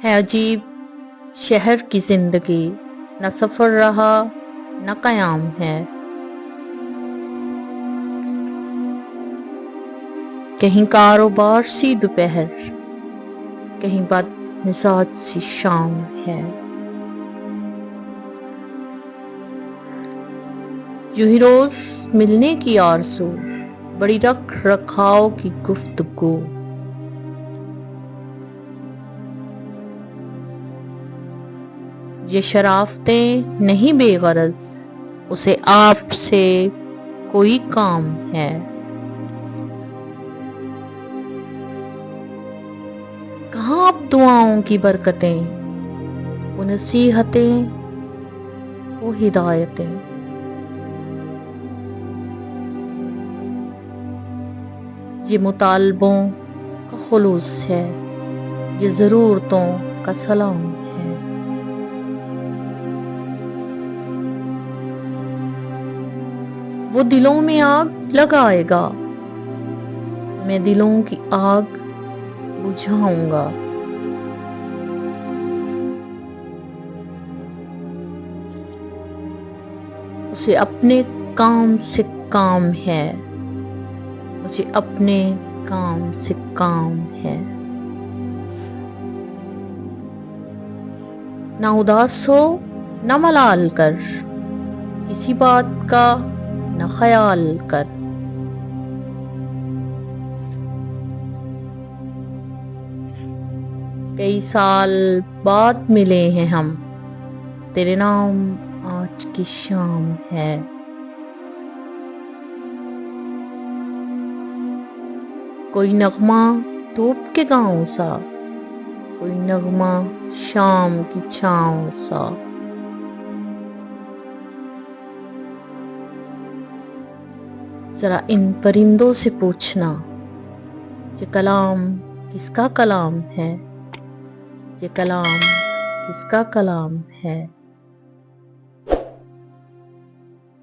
ہے عجیب شہر کی زندگی، نہ سفر رہا نہ قیام ہے، کہیں کاروبار سی دوپہر، کہیں بد مزاج سی شام ہے۔ یوں ہی روز ملنے کی آرزو، بڑی رکھ رکھاؤ کی گفتگو، یہ شرافتیں نہیں بے غرض، اسے آپ سے کوئی کام ہے۔ کہاں اب دعاؤں کی برکتیں، وہ نصیحتیں، وہ ہدایتیں، یہ مطالبوں کا خلوص ہے، یہ ضرورتوں کا سلام ہے۔ وہ دلوں میں آگ لگائے گا، میں دلوں کی آگ بجھاؤں گا۔ اسے اپنے کام سے کام ہے، مجھے اپنے کام سے کام ہے۔ نہ اداس ہو نہ ملال کر، کسی بات کا نہ خیال کر، کئی سال بعد ملے ہیں ہم، تیرے نام آج کی شام ہے۔ کوئی نغمہ دھوپ کے گاؤں سا، کوئی نغمہ شام کی چھاؤں سا، ذرا ان پرندوں سے پوچھنا، یہ کلام کس کا کلام ہے، یہ کلام کس کا کلام ہے۔